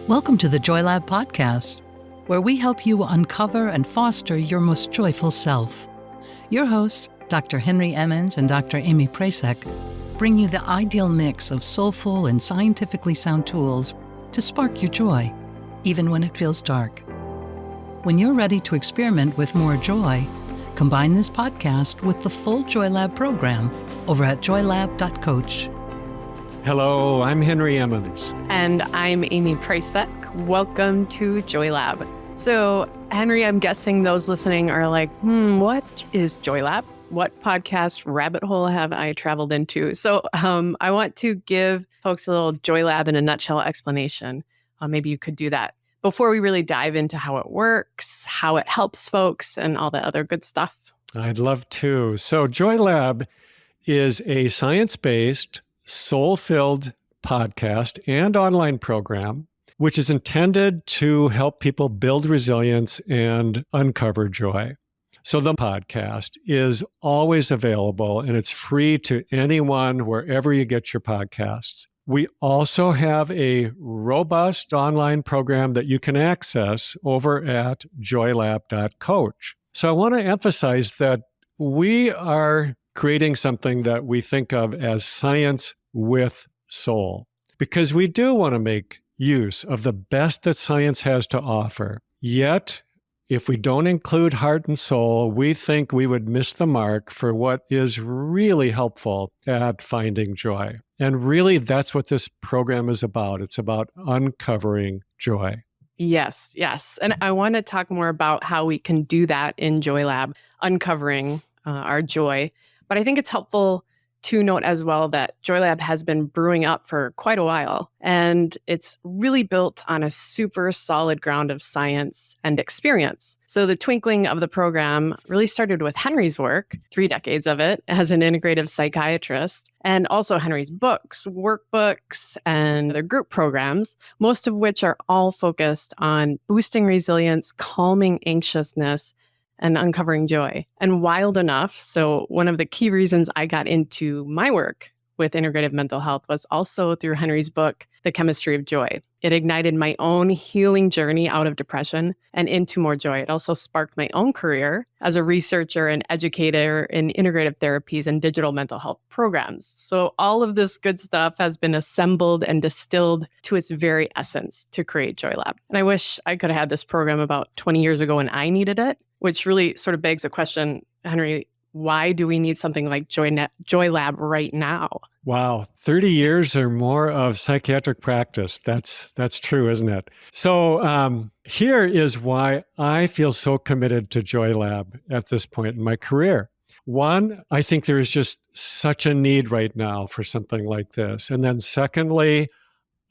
Welcome to the JoyLab Podcast, where we help you uncover and foster your most joyful self. Your hosts, Dr. Henry Emmons and Dr. Aimee Prasek, bring you the ideal mix of soulful and scientifically sound tools to spark your joy, even when it feels dark. When you're ready to experiment with more joy, combine this podcast with the full JoyLab program over at joylab.coach. Hello, I'm Henry Emmons. And I'm Aimee Prasek. Welcome to JoyLab. So, Henry, I'm guessing those listening are like, what is JoyLab? What podcast rabbit hole have I traveled into? So I want to give folks a little JoyLab in a nutshell explanation. Maybe you could do that before we really dive into how it works, how it helps folks, and all the other good stuff. I'd love to. So JoyLab is a science-based, soul-filled podcast and online program, which is intended to help people build resilience and uncover joy. So the podcast is always available and it's free to anyone wherever you get your podcasts. We also have a robust online program that you can access over at joylab.coach. So I want to emphasize that we are creating something that we think of as science with soul, because we do want to make use of the best that science has to offer. Yet, if we don't include heart and soul, we think we would miss the mark for what is really helpful at finding joy. And really, that's what this program is about. It's about uncovering joy. Yes. And I want to talk more about how we can do that in JoyLab, uncovering our joy. But I think it's helpful to note as well that JoyLab has been brewing up for quite a while, and it's really built on a super solid ground of science and experience. So the twinkling of the program really started with Henry's work, 3 decades of it, as an integrative psychiatrist, and also Henry's books, workbooks, and their group programs, most of which are all focused on boosting resilience, calming anxiousness, and uncovering joy. And wild enough, so one of the key reasons I got into my work with integrative mental health was also through Henry's book, The Chemistry of Joy. It ignited my own healing journey out of depression and into more joy. It also sparked my own career as a researcher and educator in integrative therapies and digital mental health programs. So all of this good stuff has been assembled and distilled to its very essence to create JoyLab. And I wish I could have had this program about 20 years ago when I needed it, which really sort of begs the question, Henry, why do we need something like JoyLab right now? Wow, 30 years or more of psychiatric practice. That's true, isn't it? So here is why I feel so committed to JoyLab at this point in my career. One, I think there is just such a need right now for something like this. And then secondly,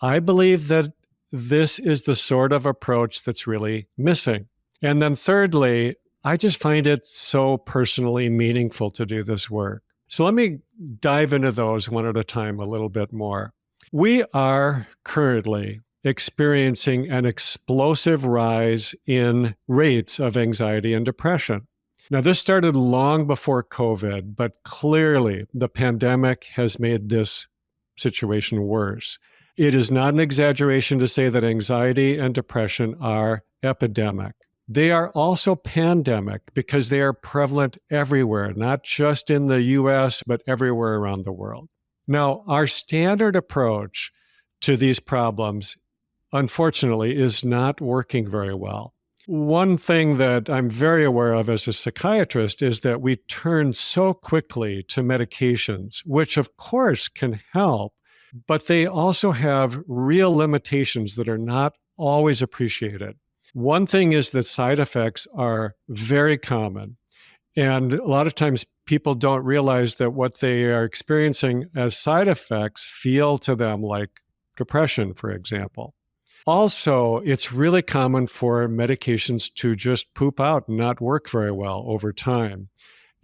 I believe that this is the sort of approach that's really missing. And then thirdly, I just find it so personally meaningful to do this work. So let me dive into those one at a time a little bit more. We are currently experiencing an explosive rise in rates of anxiety and depression. Now, this started long before COVID, but clearly the pandemic has made this situation worse. It is not an exaggeration to say that anxiety and depression are epidemic. They are also pandemic because they are prevalent everywhere, not just in the US, but everywhere around the world. Now, our standard approach to these problems, unfortunately, is not working very well. One thing that I'm very aware of as a psychiatrist is that we turn so quickly to medications, which of course can help, but they also have real limitations that are not always appreciated. One thing is that side effects are very common. And a lot of times people don't realize that what they are experiencing as side effects feel to them like depression, for example. Also, it's really common for medications to just poop out and not work very well over time.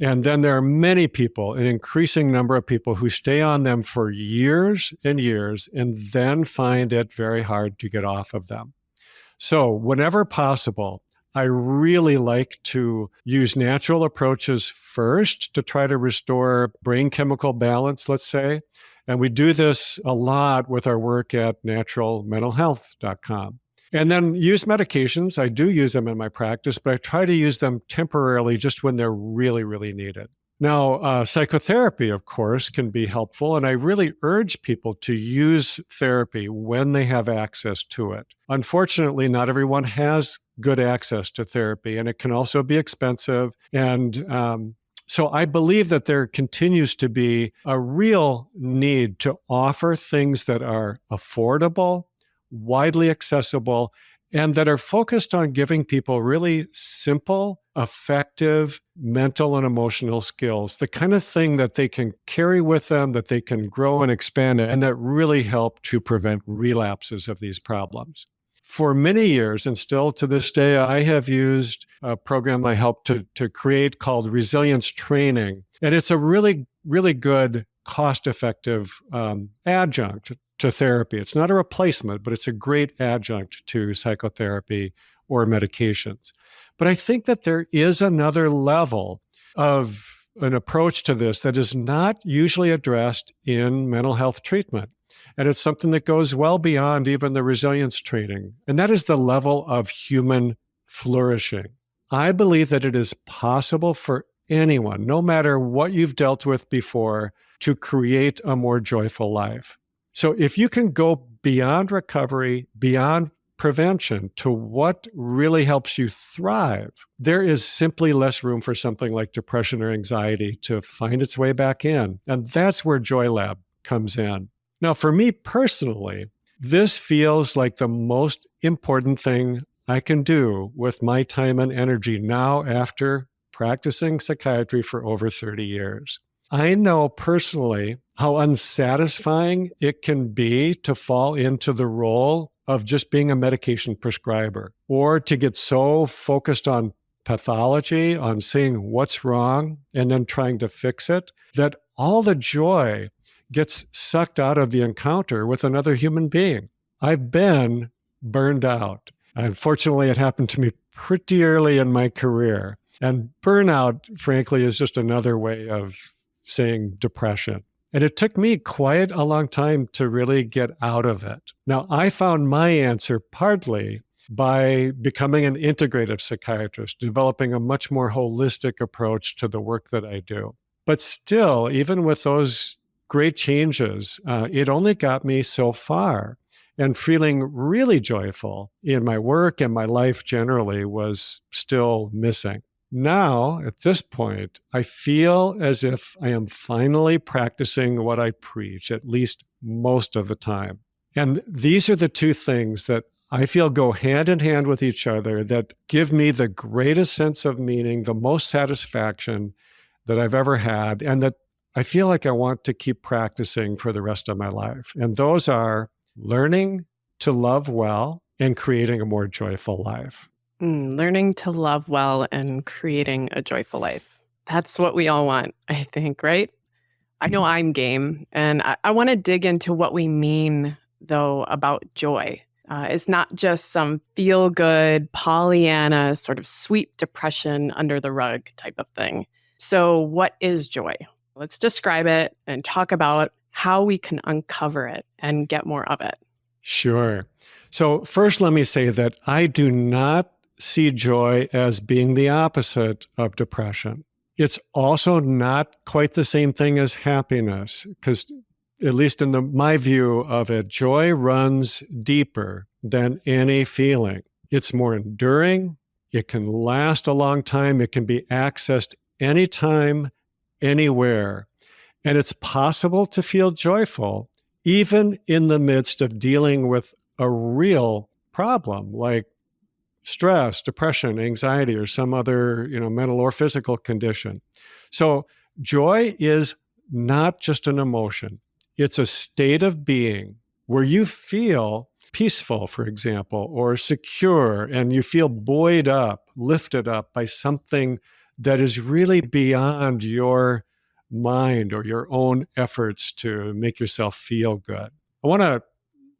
And then there are many people, an increasing number of people who stay on them for years and years and then find it very hard to get off of them. So whenever possible, I really like to use natural approaches first to try to restore brain chemical balance, let's say. And we do this a lot with our work at naturalmentalhealth.com. And then use medications. I do use them in my practice, but I try to use them temporarily just when they're really, really needed. Now, psychotherapy, of course, can be helpful, and I really urge people to use therapy when they have access to it. Unfortunately, not everyone has good access to therapy, and it can also be expensive. And so I believe that there continues to be a real need to offer things that are affordable, widely accessible, and that are focused on giving people really simple, effective mental and emotional skills, the kind of thing that they can carry with them, that they can grow and expand, and that really help to prevent relapses of these problems. For many years, and still to this day, I have used a program I helped to create called Resilience Training. And it's a really, really good, cost-effective adjunct to therapy. It's not a replacement, but it's a great adjunct to psychotherapy or medications. But I think that there is another level of an approach to this that is not usually addressed in mental health treatment. And it's something that goes well beyond even the resilience training. And that is the level of human flourishing. I believe that it is possible for anyone, no matter what you've dealt with before, to create a more joyful life. So if you can go beyond recovery, beyond prevention to what really helps you thrive, there is simply less room for something like depression or anxiety to find its way back in. And that's where JoyLab comes in. Now, for me personally, this feels like the most important thing I can do with my time and energy now after practicing psychiatry for over 30 years. I know personally how unsatisfying it can be to fall into the role of just being a medication prescriber, or to get so focused on pathology, on seeing what's wrong and then trying to fix it, that all the joy gets sucked out of the encounter with another human being. I've been burned out. Unfortunately, it happened to me pretty early in my career. And burnout, frankly, is just another way of saying depression. And it took me quite a long time to really get out of it. Now, I found my answer partly by becoming an integrative psychiatrist, developing a much more holistic approach to the work that I do. But still, even with those great changes, it only got me so far. And feeling really joyful in my work and my life generally was still missing. Now, at this point, I feel as if I am finally practicing what I preach, at least most of the time. And these are the two things that I feel go hand in hand with each other, that give me the greatest sense of meaning, the most satisfaction that I've ever had, and that I feel like I want to keep practicing for the rest of my life. And those are learning to love well and creating a more joyful life. Learning to love well and creating a joyful life. That's what we all want, I think, right? I know I'm game. And I want to dig into what we mean, though, about joy. It's not just some feel-good, Pollyanna, sort of sweep depression under the rug type of thing. So what is joy? Let's describe it and talk about how we can uncover it and get more of it. Sure. So first, let me say that I do not see joy as being the opposite of depression. It's also not quite the same thing as happiness, because at least in my view of it, joy runs deeper than any feeling. It's more enduring. It can last a long time. It can be accessed anytime, anywhere. And it's possible to feel joyful even in the midst of dealing with a real problem like stress, depression, anxiety, or some other, mental or physical condition. So joy is not just an emotion. It's a state of being where you feel peaceful, for example, or secure, and you feel buoyed up, lifted up by something that is really beyond your mind or your own efforts to make yourself feel good. I want to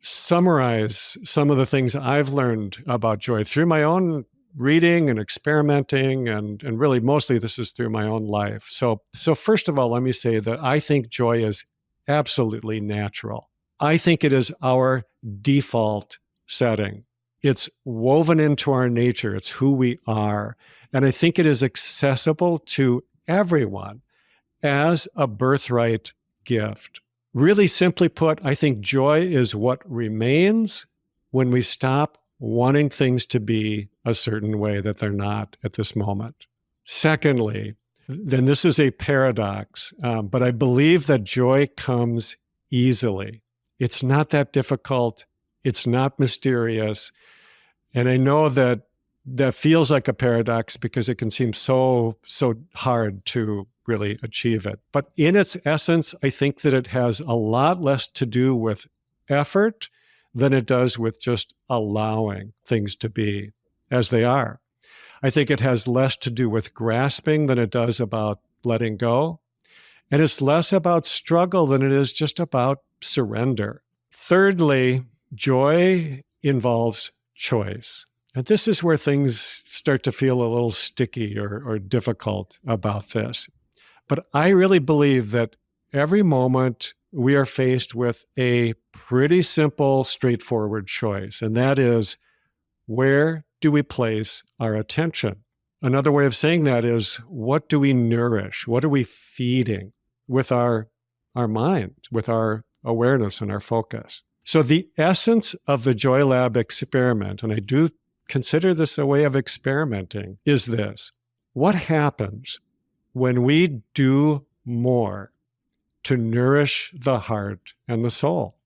summarize some of the things I've learned about joy through my own reading and experimenting, and really mostly this is through my own life. So first of all, let me say that I think joy is absolutely natural. I think it is our default setting. It's woven into our nature. It's who we are. And I think it is accessible to everyone as a birthright gift. Really simply put, I think joy is what remains when we stop wanting things to be a certain way that they're not at this moment. Secondly, then this is a paradox, but I believe that joy comes easily. It's not that difficult. It's not mysterious. And I know that that feels like a paradox because it can seem so hard to really achieve it. But in its essence, I think that it has a lot less to do with effort than it does with just allowing things to be as they are. I think it has less to do with grasping than it does about letting go. And it's less about struggle than it is just about surrender. Thirdly, joy involves choice. And this is where things start to feel a little sticky or difficult about this. But I really believe that every moment we are faced with a pretty simple, straightforward choice, and that is, where do we place our attention? Another way of saying that is, what do we nourish? What are we feeding with our mind, with our awareness and our focus? So the essence of the JoyLab experiment, and I do consider this a way of experimenting, is this: what happens when we do more to nourish the heart and the soul?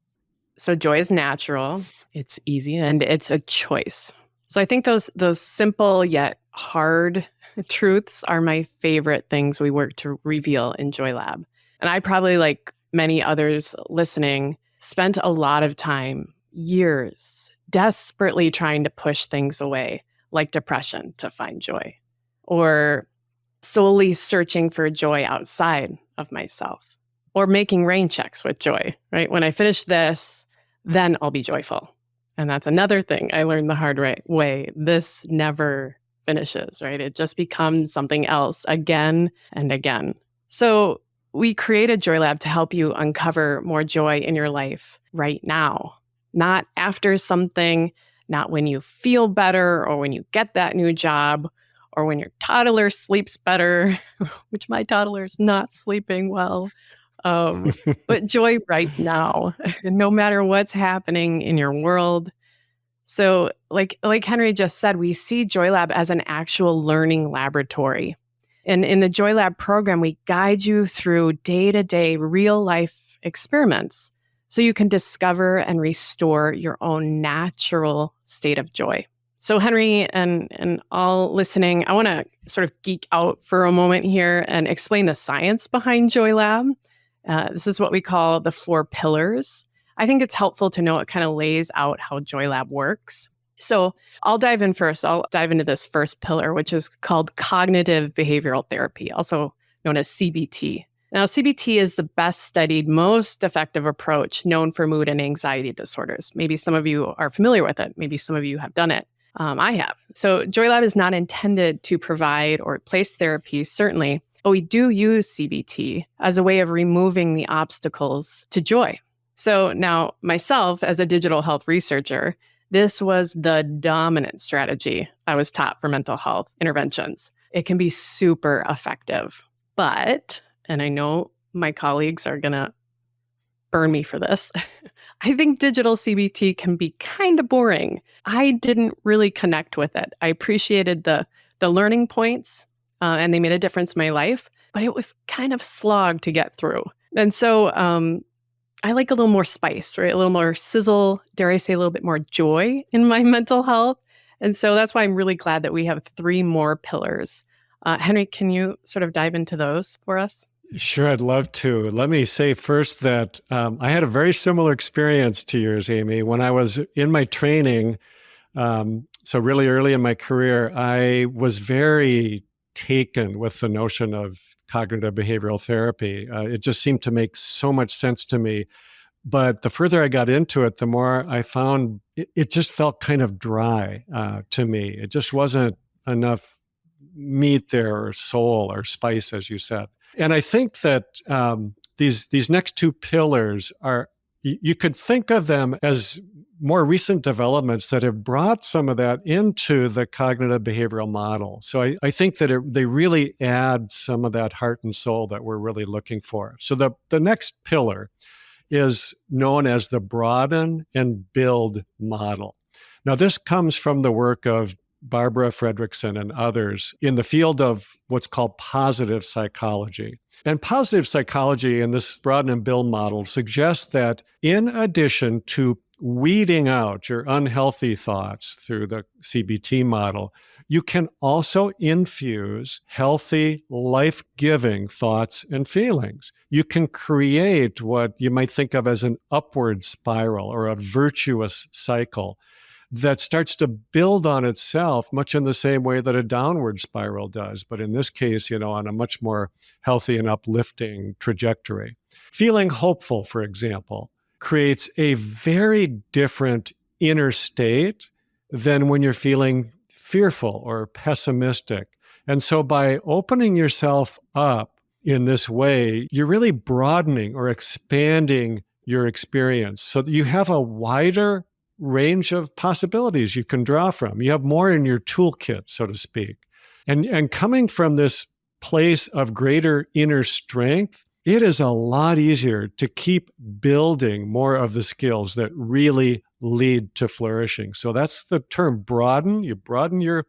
So joy is natural, it's easy, and it's a choice. So I think those simple yet hard truths are my favorite things we work to reveal in JoyLab. And I probably, like many others listening, spent a lot of time, years, desperately trying to push things away, like depression, to find joy, or solely searching for joy outside of myself, or making rain checks with joy, right? When I finish this, then I'll be joyful. And that's another thing I learned the hard way. This never finishes, right? It just becomes something else again and again. So we created JoyLab to help you uncover more joy in your life right now, not after something, not when you feel better or when you get that new job or when your toddler sleeps better, which my toddler is not sleeping well. But joy right now, no matter what's happening in your world. So like Henry just said, we see JoyLab as an actual learning laboratory. And in the JoyLab program, we guide you through day-to-day real-life experiments so you can discover and restore your own natural state of joy. So Henry and all listening, I want to sort of geek out for a moment here and explain the science behind JoyLab. This is what we call the 4 pillars. I think it's helpful to know it kind of lays out how JoyLab works. So I'll dive in first. I'll dive into this first pillar, which is called cognitive behavioral therapy, also known as CBT. Now, CBT is the best studied, most effective approach known for mood and anxiety disorders. Maybe some of you are familiar with it. Maybe some of you have done it. I have. So JoyLab is not intended to provide or replace therapies, certainly, but we do use CBT as a way of removing the obstacles to joy. So now, myself, as a digital health researcher, this was the dominant strategy I was taught for mental health interventions. It can be super effective, but, and I know my colleagues are going to burn me for this, I think digital CBT can be kind of boring. I didn't really connect with it. I appreciated the learning points, and they made a difference in my life, but it was kind of slog to get through. And so I like a little more spice, right? A little more sizzle, dare I say a little bit more joy in my mental health. And so that's why I'm really glad that we have 3 more pillars. Henry, can you sort of dive into those for us? Sure, I'd love to. Let me say first that I had a very similar experience to yours, Aimee. When I was in my training, so really early in my career, I was very taken with the notion of cognitive behavioral therapy. It just seemed to make so much sense to me. But the further I got into it, the more I found it just felt kind of dry to me. It just wasn't enough meat there, or soul, or spice, as you said. And I think that these next 2 pillars are you could think of them as more recent developments that have brought some of that into the cognitive behavioral model. So I think that they really add some of that heart and soul that we're really looking for. So the next pillar is known as the broaden and build model. Now, this comes from the work of Barbara Fredrickson and others in the field of what's called positive psychology. And positive psychology in this broaden and build model suggests that in addition to weeding out your unhealthy thoughts through the CBT model, you can also infuse healthy, life-giving thoughts and feelings. You can create what you might think of as an upward spiral or a virtuous cycle that starts to build on itself much in the same way that a downward spiral does, but in this case, on a much more healthy and uplifting trajectory. Feeling hopeful, for example, creates a very different inner state than when you're feeling fearful or pessimistic. And so by opening yourself up in this way, you're really broadening or expanding your experience so that you have a wider range of possibilities you can draw from. You have more in your toolkit, so to speak. And coming from this place of greater inner strength, it is a lot easier to keep building more of the skills that really lead to flourishing. So that's the term broaden. You broaden your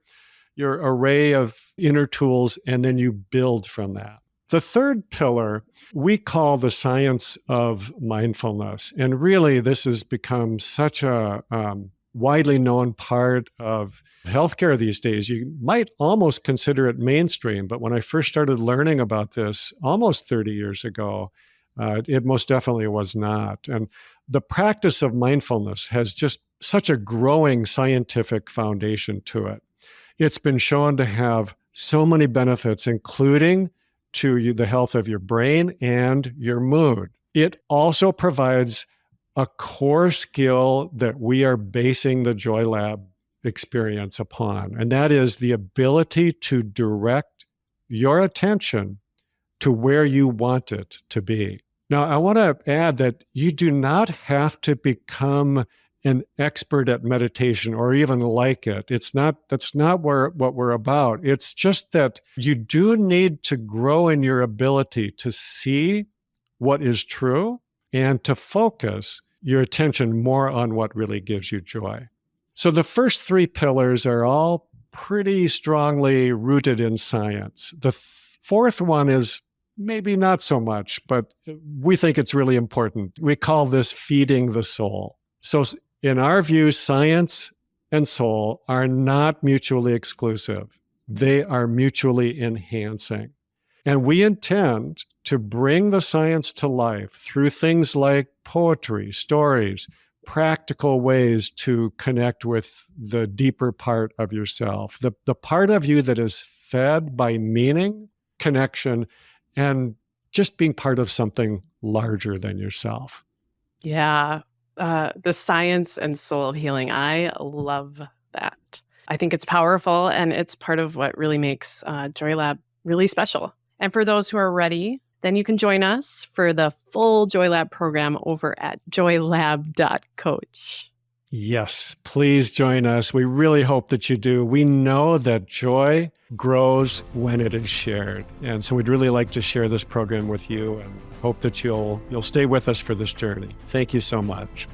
array of inner tools, and then you build from that. The third pillar we call the science of mindfulness. And really, this has become such a widely known part of healthcare these days. You might almost consider it mainstream, but when I first started learning about this almost 30 years ago, it most definitely was not. And the practice of mindfulness has just such a growing scientific foundation to it. It's been shown to have so many benefits, including to the health of your brain and your mood. It also provides a core skill that we are basing the JoyLab experience upon, and that is the ability to direct your attention to where you want it to be. Now, I want to add that you do not have to become an expert at meditation or even like it. That's not what we're about. It's just that you do need to grow in your ability to see what is true and to focus your attention more on what really gives you joy. So the first three pillars are all pretty strongly rooted in science. The fourth one is maybe not so much, but we think it's really important. We call this feeding the soul. So in our view, science and soul are not mutually exclusive. They are mutually enhancing. And we intend to bring the science to life through things like poetry, stories, practical ways to connect with the deeper part of yourself, the part of you that is fed by meaning, connection, and just being part of something larger than yourself. Yeah. The science and soul healing. I love that. I think it's powerful, and it's part of what really makes JoyLab really special. And for those who are ready, then you can join us for the full JoyLab program over at joylab.coach. Yes, please join us. We really hope that you do. We know that joy grows when it is shared. And so we'd really like to share this program with you and hope that you'll stay with us for this journey. Thank you so much.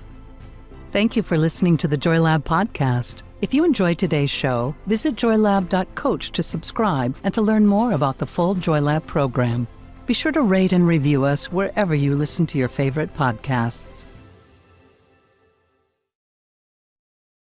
Thank you for listening to the JoyLab Podcast. If you enjoyed today's show, visit joylab.coach to subscribe and to learn more about the full JoyLab program. Be sure to rate and review us wherever you listen to your favorite podcasts.